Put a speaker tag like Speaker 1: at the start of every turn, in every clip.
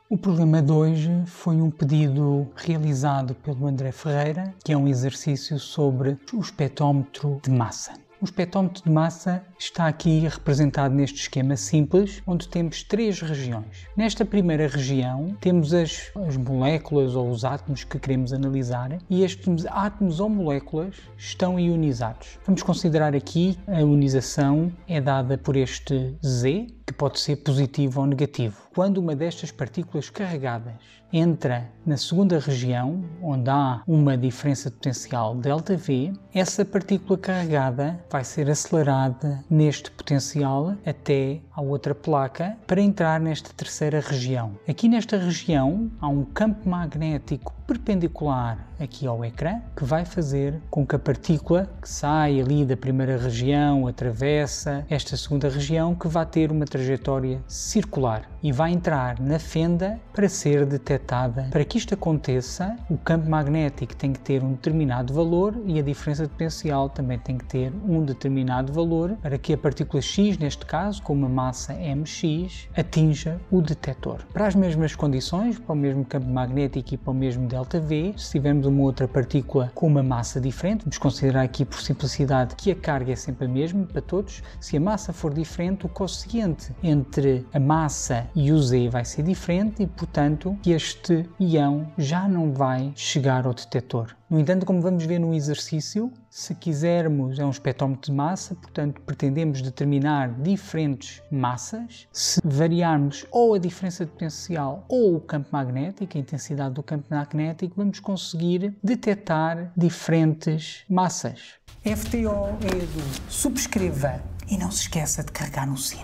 Speaker 1: O problema de hoje foi um pedido realizado pelo André Ferreira, que é um exercício sobre o espectrómetro de massa. O espectrómetro de massa está aqui representado neste esquema simples, onde temos três regiões. Nesta primeira região temos as moléculas ou os átomos que queremos analisar e estes átomos ou moléculas estão ionizados. Vamos considerar aqui a ionização é dada por este Z, que pode ser positivo ou negativo. Quando uma destas partículas carregadas entra na segunda região, onde há uma diferença de potencial ΔV, essa partícula carregada vai ser acelerada neste potencial até à outra placa para entrar nesta terceira região. Aqui nesta região há um campo magnético perpendicular aqui ao ecrã que vai fazer com que a partícula que sai ali da primeira região atravessa esta segunda região que vai ter uma trajetória circular e vai entrar na fenda para ser detectada. Para que isto aconteça, o campo magnético tem que ter um determinado valor e a diferença de potencial também tem que ter um determinado valor para que a partícula X, neste caso, com uma massa mx, atinja o detector. Para as mesmas condições, para o mesmo campo magnético e para o mesmo ΔV, se tivermos uma outra partícula com uma massa diferente, vamos considerar aqui por simplicidade que a carga é sempre a mesma para todos. Se a massa for diferente, o quociente entre a massa e o Z vai ser diferente e, portanto, este íon já não vai chegar ao detector. No entanto, como vamos ver no exercício, se quisermos, é um espectrómetro de massa, portanto, pretendemos determinar diferentes massas. Se variarmos ou a diferença de potencial ou o campo magnético, a intensidade do campo magnético, vamos conseguir detectar diferentes massas. FTO é do subscreva e não se esqueça de carregar no sino.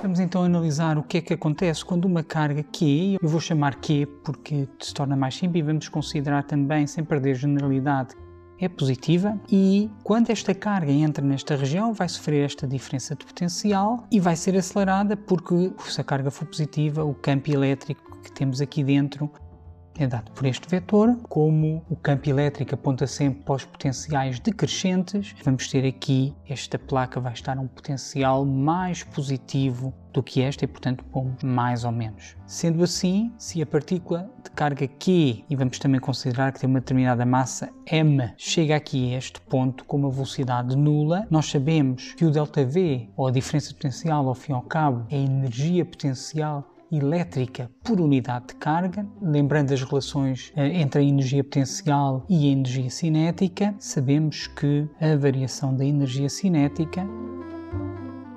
Speaker 1: Vamos então analisar o que é que acontece quando uma carga Q, eu vou chamar Q porque se torna mais simples e vamos considerar também, sem perder generalidade, é positiva e quando esta carga entra nesta região vai sofrer esta diferença de potencial e vai ser acelerada porque se a carga for positiva, o campo elétrico que temos aqui dentro é dado por este vetor. Como o campo elétrico aponta sempre para os potenciais decrescentes, vamos ter aqui, esta placa vai estar a um potencial mais positivo do que esta e, portanto, pomos mais ou menos. Sendo assim, se a partícula de carga Q, e vamos também considerar que tem uma determinada massa m, chega aqui a este ponto com uma velocidade nula, nós sabemos que o ΔV, ou a diferença de potencial, ao fim e ao cabo, é a energia potencial elétrica por unidade de carga. Lembrando as relações entre a energia potencial e a energia cinética, sabemos que a variação da energia cinética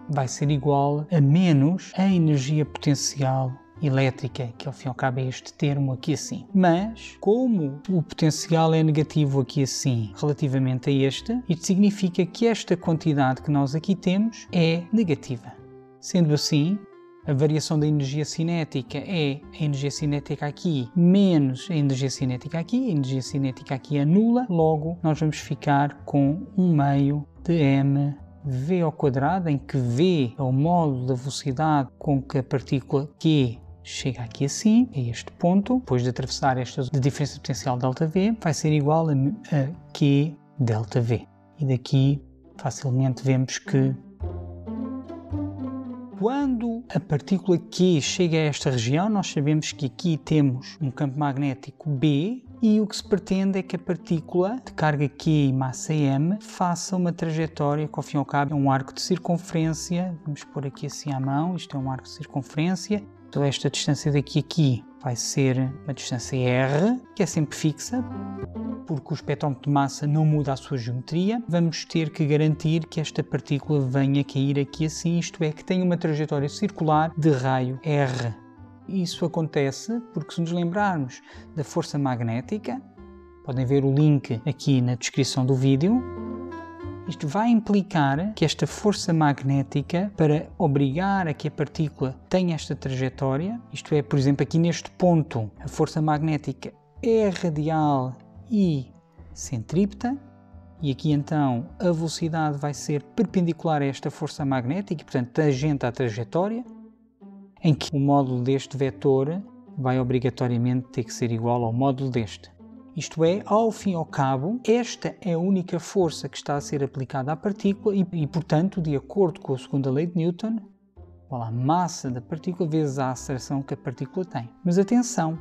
Speaker 1: vai ser igual a menos a energia potencial elétrica, que ao fim e ao cabo é este termo aqui assim. Mas, como o potencial é negativo aqui assim relativamente a este, isto significa que esta quantidade que nós aqui temos é negativa. Sendo assim, a variação da energia cinética é a energia cinética aqui menos a energia cinética aqui. A energia cinética aqui é nula, logo nós vamos ficar com 1/2 de mv ao quadrado, em que v é o módulo da velocidade com que a partícula Q chega aqui assim, a este ponto, depois de atravessar esta de diferença de potencial ΔV, vai ser igual a Q ΔV. E daqui facilmente vemos que quando a partícula Q chega a esta região, nós sabemos que aqui temos um campo magnético B e o que se pretende é que a partícula de carga Q e massa m faça uma trajetória que ao fim e ao cabo é um arco de circunferência. Vamos pôr aqui assim à mão, isto é um arco de circunferência. Então esta distância daqui a aqui vai ser uma distância r, que é sempre fixa, porque o espectrómetro de massa não muda a sua geometria. Vamos ter que garantir que esta partícula venha cair aqui assim, isto é, que tenha uma trajetória circular de raio r. Isso acontece porque, se nos lembrarmos da força magnética, podem ver o link aqui na descrição do vídeo, isto vai implicar que esta força magnética, para obrigar a que a partícula tenha esta trajetória, isto é, por exemplo, aqui neste ponto, a força magnética é radial e centrípeta, e aqui então a velocidade vai ser perpendicular a esta força magnética e, portanto, tangente à trajetória, em que o módulo deste vetor vai obrigatoriamente ter que ser igual ao módulo deste. Isto é, ao fim e ao cabo, esta é a única força que está a ser aplicada à partícula e, portanto, de acordo com a segunda lei de Newton, igual à massa da partícula vezes a aceleração que a partícula tem. Mas atenção,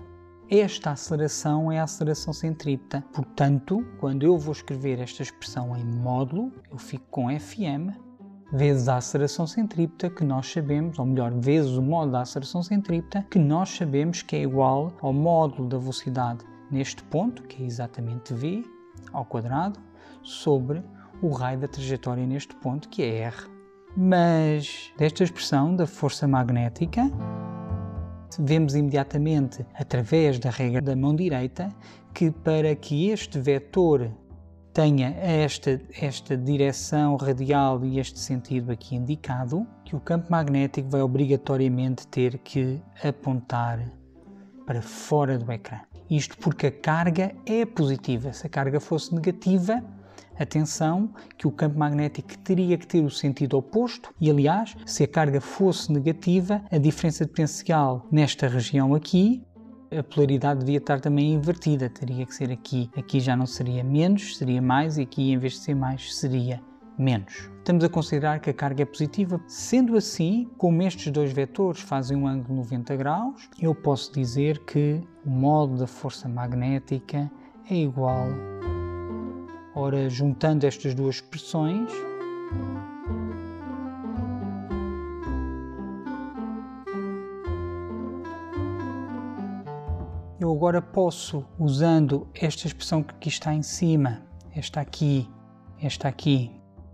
Speaker 1: esta aceleração é a aceleração centrípeta. Portanto, quando eu vou escrever esta expressão em módulo, eu fico com Fm vezes a aceleração centrípeta, que nós sabemos, ou melhor, vezes o módulo da aceleração centrípeta, que nós sabemos que é igual ao módulo da velocidade neste ponto, que é exatamente v ao quadrado, sobre o raio da trajetória neste ponto, que é r. Mas desta expressão da força magnética, vemos imediatamente, através da regra da mão direita, que para que este vetor tenha esta direção radial e este sentido aqui indicado, que o campo magnético vai obrigatoriamente ter que apontar para fora do ecrã. Isto porque a carga é positiva. Se a carga fosse negativa, atenção que o campo magnético teria que ter o sentido oposto e, aliás, se a carga fosse negativa, a diferença de potencial nesta região aqui, a polaridade devia estar também invertida, teria que ser aqui. Aqui já não seria menos, seria mais, e aqui, em vez de ser mais, seria menos. Estamos a considerar que a carga é positiva. Sendo assim, como estes dois vetores fazem um ângulo de 90 graus, eu posso dizer que o módulo da força magnética é igual. Ora, juntando estas duas expressões, eu agora posso, usando esta expressão que aqui está em cima, esta aqui,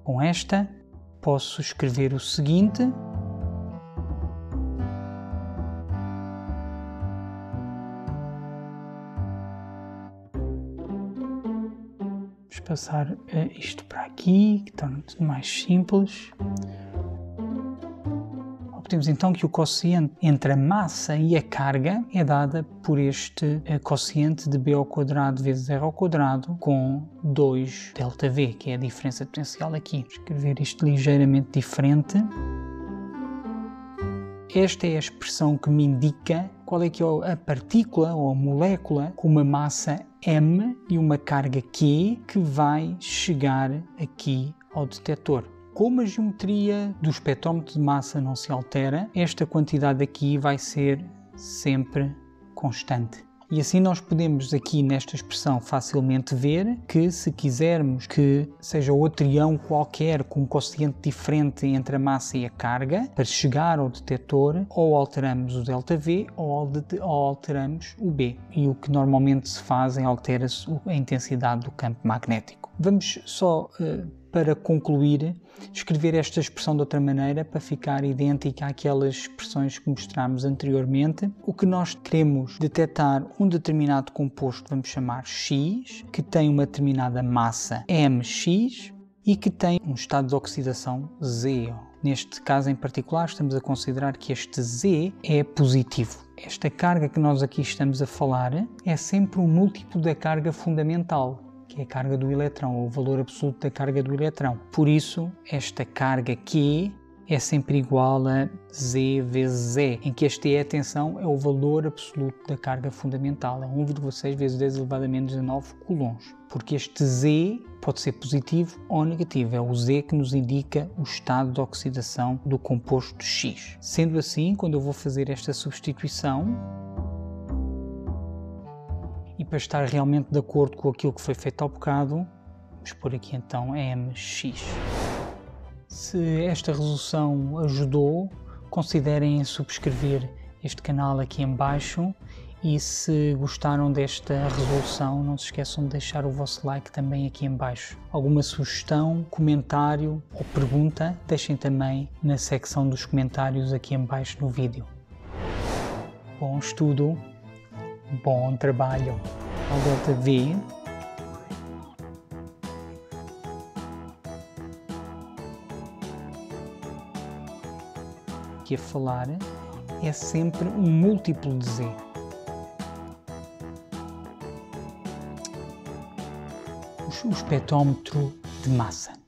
Speaker 1: com esta, posso escrever o seguinte. Vamos passar isto para aqui, que torna tudo mais simples. Obtemos então que o quociente entre a massa e a carga é dada por este quociente de b ao quadrado vezes r ao quadrado com 2 ΔV, que é a diferença de potencial aqui. Vou escrever isto ligeiramente diferente. Esta é a expressão que me indica qual é que é a partícula ou a molécula com uma massa m e uma carga q que vai chegar aqui ao detector. Como a geometria do espectrómetro de massa não se altera, esta quantidade aqui vai ser sempre constante. E assim nós podemos aqui nesta expressão facilmente ver que se quisermos que seja outro ião qualquer com um quociente diferente entre a massa e a carga, para chegar ao detector, ou alteramos o ΔV ou alteramos o B. E o que normalmente se faz é altera-se a intensidade do campo magnético. Vamos só, para concluir, escrever esta expressão de outra maneira para ficar idêntica àquelas expressões que mostramos anteriormente. O que nós queremos detectar um determinado composto, vamos chamar X, que tem uma determinada massa mx e que tem um estado de oxidação Z. Neste caso em particular, estamos a considerar que este Z é positivo. Esta carga que nós aqui estamos a falar é sempre um múltiplo da carga fundamental, que é a carga do eletrão, ou o valor absoluto da carga do eletrão. Por isso, esta carga Q é sempre igual a Z vezes E, em que este E, atenção, é o valor absoluto da carga fundamental, é 1,6 vezes 10 elevado a menos 19 coulombs. Porque este Z pode ser positivo ou negativo, é o Z que nos indica o estado de oxidação do composto X. Sendo assim, quando eu vou fazer esta substituição, e para estar realmente de acordo com aquilo que foi feito ao bocado, vamos pôr aqui então mx. Se esta resolução ajudou, considerem subscrever este canal aqui em baixo, e se gostaram desta resolução, não se esqueçam de deixar o vosso like também aqui em baixo. Alguma sugestão, comentário ou pergunta, deixem também na secção dos comentários aqui em baixo no vídeo. Bom estudo! Bom trabalho ao ΔV. Aqui a falar é sempre um múltiplo de Z. O espectrómetro de massa.